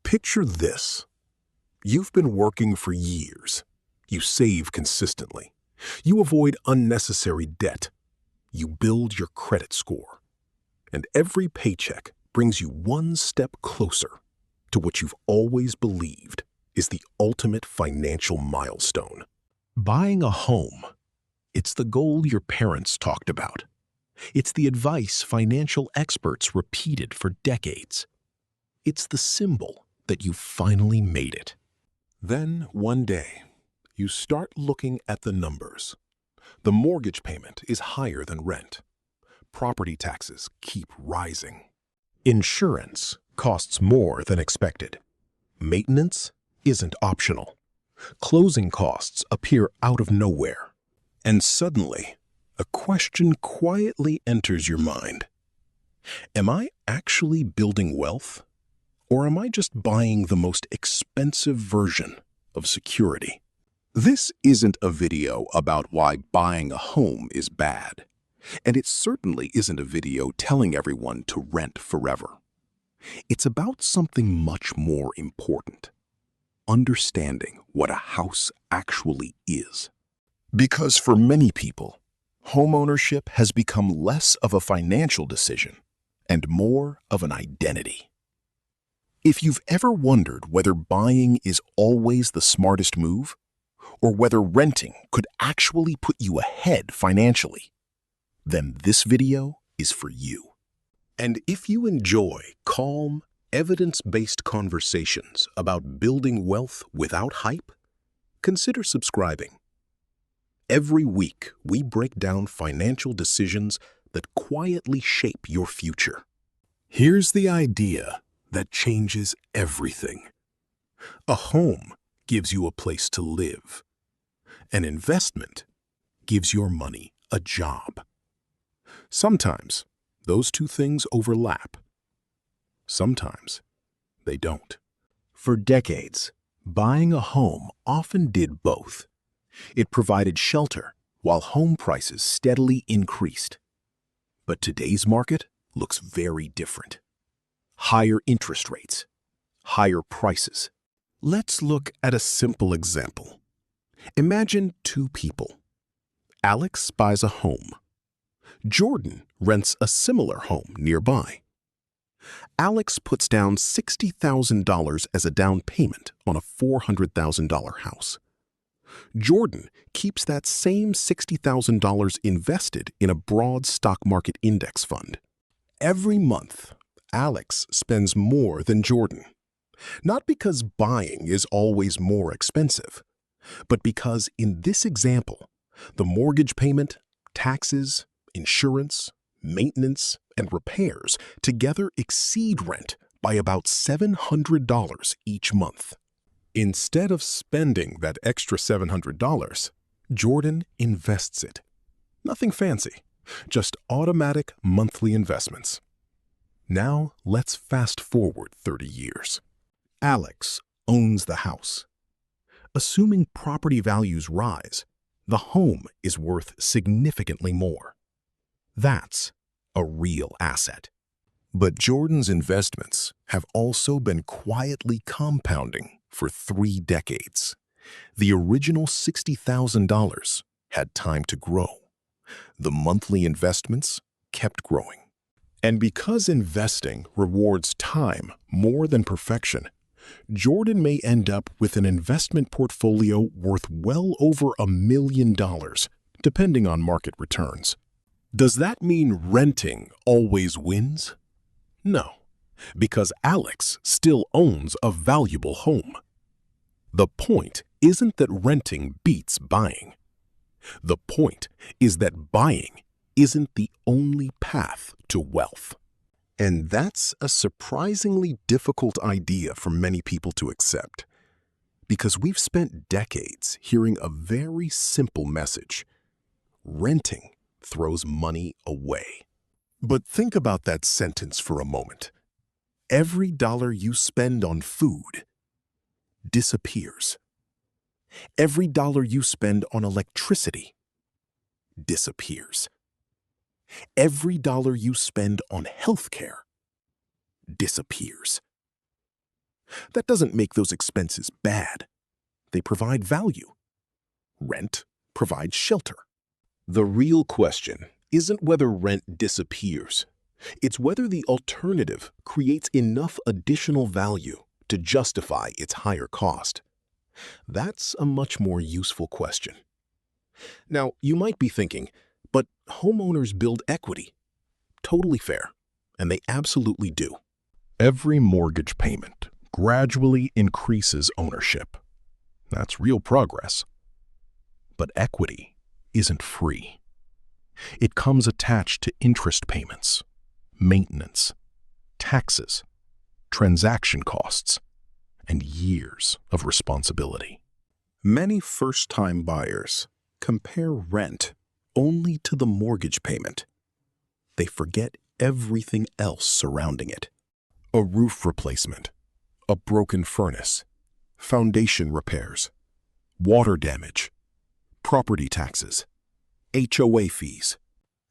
Picture this. You've been working for years. You save consistently. You avoid unnecessary debt. You build your credit score. And every paycheck brings you one step closer to what you've always believed is the ultimate financial milestone. Buying a home. It's the goal your parents talked about. It's the advice financial experts repeated for decades. It's the symbol that you finally made it. Then, one day, you start looking at the numbers. The mortgage payment is higher than rent. Property taxes keep rising. Insurance costs more than expected. Maintenance isn't optional. Closing costs appear out of nowhere. And suddenly, a question quietly enters your mind. Am I actually building wealth? Or am I just buying the most expensive version of security? This isn't a video about why buying a home is bad. And it certainly isn't a video telling everyone to rent forever. It's about something much more important. Understanding what a house actually is. Because for many people, homeownership has become less of a financial decision and more of an identity. If you've ever wondered whether buying is always the smartest move, or whether renting could actually put you ahead financially, then this video is for you. And if you enjoy calm, evidence-based conversations about building wealth without hype, consider subscribing. Every week, we break down financial decisions that quietly shape your future. Here's the idea that changes everything. A home gives you a place to live. An investment gives your money a job. Sometimes those two things overlap. Sometimes they don't. For decades, buying a home often did both. It provided shelter while home prices steadily increased. But today's market looks very different. Higher interest rates, higher prices. Let's look at a simple example. Imagine two people. Alex buys a home. Jordan rents a similar home nearby. Alex puts down $60,000 as a down payment on a $400,000 house. Jordan keeps that same $60,000 invested in a broad stock market index fund. Every month, Alex spends more than Jordan. Not because buying is always more expensive, but because in this example, the mortgage payment, taxes, insurance, maintenance, and repairs together exceed rent by about $700 each month. Instead of spending that extra $700, Jordan invests it. Nothing fancy, just automatic monthly investments. Now let's fast forward 30 years. Alex owns the house. Assuming property values rise, the home is worth significantly more. That's a real asset. But Jordan's investments have also been quietly compounding for 3 decades. The original $60,000 had time to grow. The monthly investments kept growing. And because investing rewards time more than perfection, Jordan may end up with an investment portfolio worth well over $1 million, depending on market returns. Does that mean renting always wins? No, because Alex still owns a valuable home. The point isn't that renting beats buying. The point is that buying isn't the only path to wealth. And that's a surprisingly difficult idea for many people to accept, because we've spent decades hearing a very simple message. Renting throws money away. But think about that sentence for a moment. Every dollar you spend on food disappears. Every dollar you spend on electricity disappears. Every dollar you spend on healthcare disappears. That doesn't make those expenses bad. They provide value. Rent provides shelter. The real question isn't whether rent disappears. It's whether the alternative creates enough additional value to justify its higher cost. That's a much more useful question. Now, you might be thinking, but homeowners build equity. Totally fair, and they absolutely do. Every mortgage payment gradually increases ownership. That's real progress. But equity isn't free. It comes attached to interest payments, maintenance, taxes, transaction costs, and years of responsibility. Many first-time buyers compare rent only to the mortgage payment. They forget everything else surrounding it. A roof replacement, a broken furnace, foundation repairs, water damage, property taxes, HOA fees.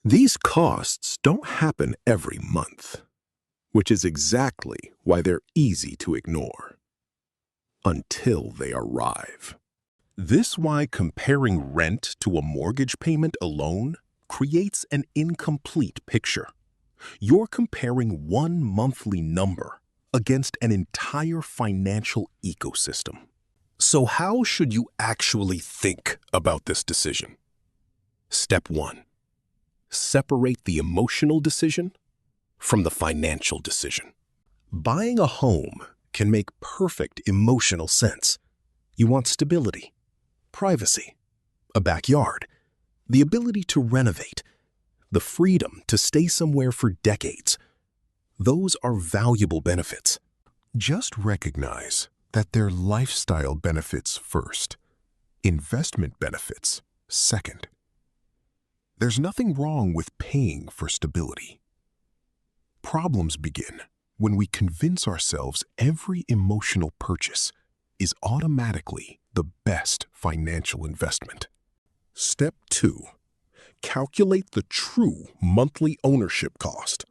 These costs don't happen every month, which is exactly why they're easy to ignore. Until they arrive. This is why comparing rent to a mortgage payment alone creates an incomplete picture. You're comparing one monthly number against an entire financial ecosystem. So how should you actually think about this decision? Step 1. Separate the emotional decision from the financial decision. Buying a home can make perfect emotional sense. You want stability, privacy, a backyard, the ability to renovate, the freedom to stay somewhere for decades. Those are valuable benefits. Just recognize that they're lifestyle benefits first, investment benefits second. There's nothing wrong with paying for stability. Problems begin when we convince ourselves every emotional purchase is automatically the best financial investment. Step 2. Calculate the true monthly ownership cost.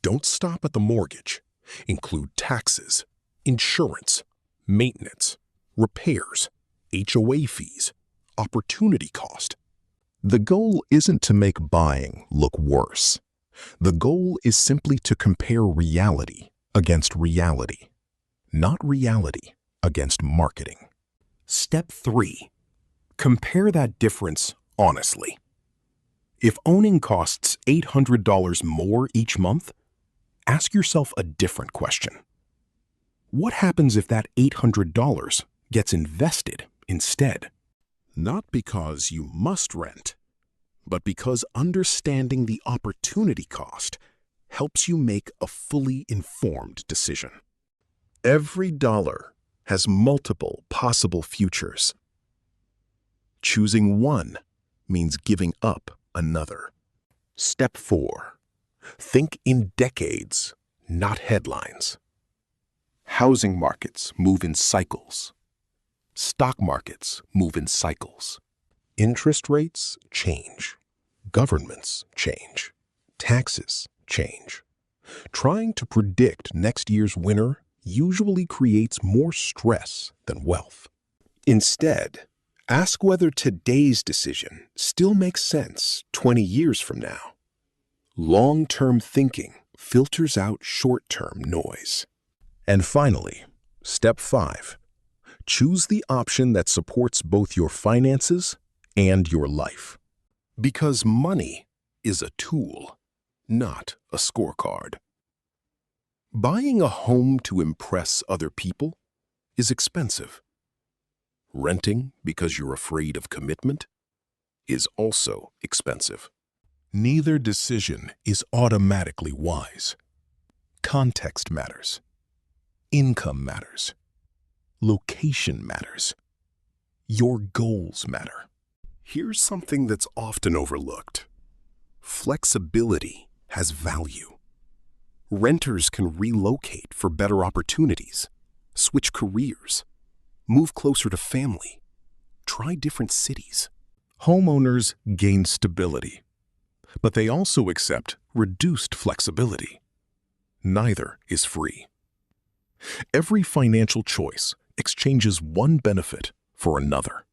Don't stop at the mortgage. Include taxes, insurance, maintenance, repairs, HOA fees, opportunity cost. The goal isn't to make buying look worse. The goal is simply to compare reality against reality, not reality against marketing. Step 3. Compare that difference honestly. If owning costs $800 more each month, ask yourself a different question. What happens if that $800 gets invested instead? Not because you must rent, but because understanding the opportunity cost helps you make a fully informed decision. Every dollar has multiple possible futures. Choosing one means giving up another. Step 4. Think in decades, not headlines. Housing markets move in cycles. Stock markets move in cycles. Interest rates change. Governments change. Taxes change. Trying to predict next year's winner usually creates more stress than wealth. Instead, ask whether today's decision still makes sense 20 years from now. Long-term thinking filters out short-term noise. And finally, step 5. Choose the option that supports both your finances and your life. Because money is a tool, not a scorecard. Buying a home to impress other people is expensive. Renting because you're afraid of commitment is also expensive. Neither decision is automatically wise. Context matters. Income matters. Location matters. Your goals matter. Here's something that's often overlooked. Flexibility has value. Renters can relocate for better opportunities, switch careers, move closer to family, try different cities. Homeowners gain stability, but they also accept reduced flexibility. Neither is free. Every financial choice exchanges one benefit for another.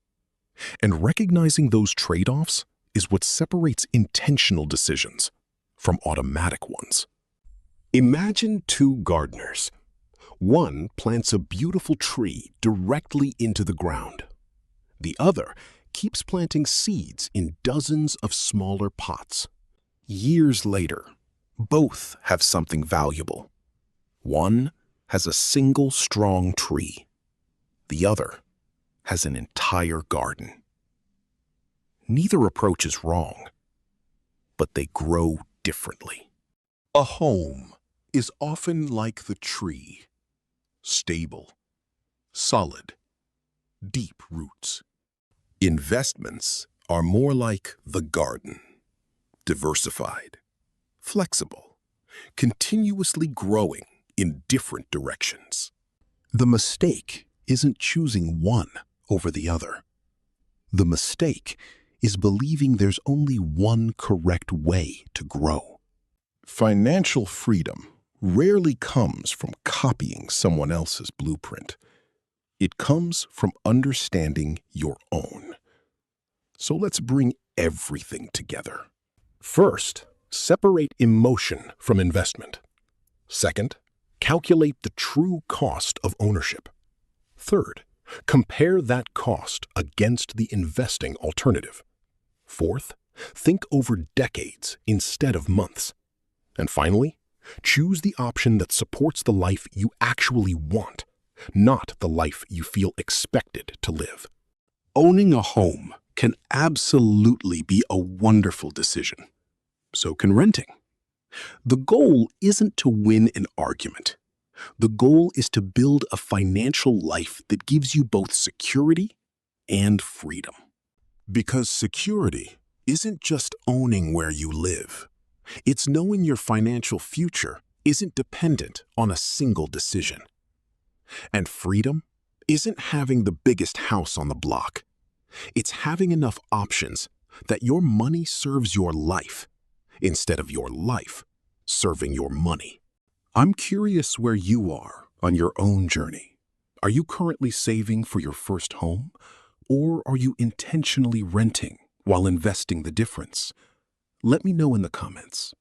And recognizing those trade-offs is what separates intentional decisions from automatic ones. Imagine two gardeners. One plants a beautiful tree directly into the ground. The other keeps planting seeds in dozens of smaller pots. Years later, both have something valuable. One has a single strong tree. The other has an entire garden. Neither approach is wrong, but they grow differently. A home is often like the tree, stable, solid, deep roots. Investments are more like the garden, diversified, flexible, continuously growing in different directions. The mistake isn't choosing one over the other. The mistake is believing there's only one correct way to grow. Financial freedom rarely comes from copying someone else's blueprint. It comes from understanding your own. So let's bring everything together. First, separate emotion from investment. Second, calculate the true cost of ownership. Third, compare that cost against the investing alternative. Fourth, think over decades instead of months. And finally, choose the option that supports the life you actually want, not the life you feel expected to live. Owning a home can absolutely be a wonderful decision. So can renting. The goal isn't to win an argument. The goal is to build a financial life that gives you both security and freedom. Because security isn't just owning where you live. It's knowing your financial future isn't dependent on a single decision. And freedom isn't having the biggest house on the block. It's having enough options that your money serves your life instead of your life serving your money. I'm curious where you are on your own journey. Are you currently saving for your first home, or are you intentionally renting while investing the difference? Let me know in the comments.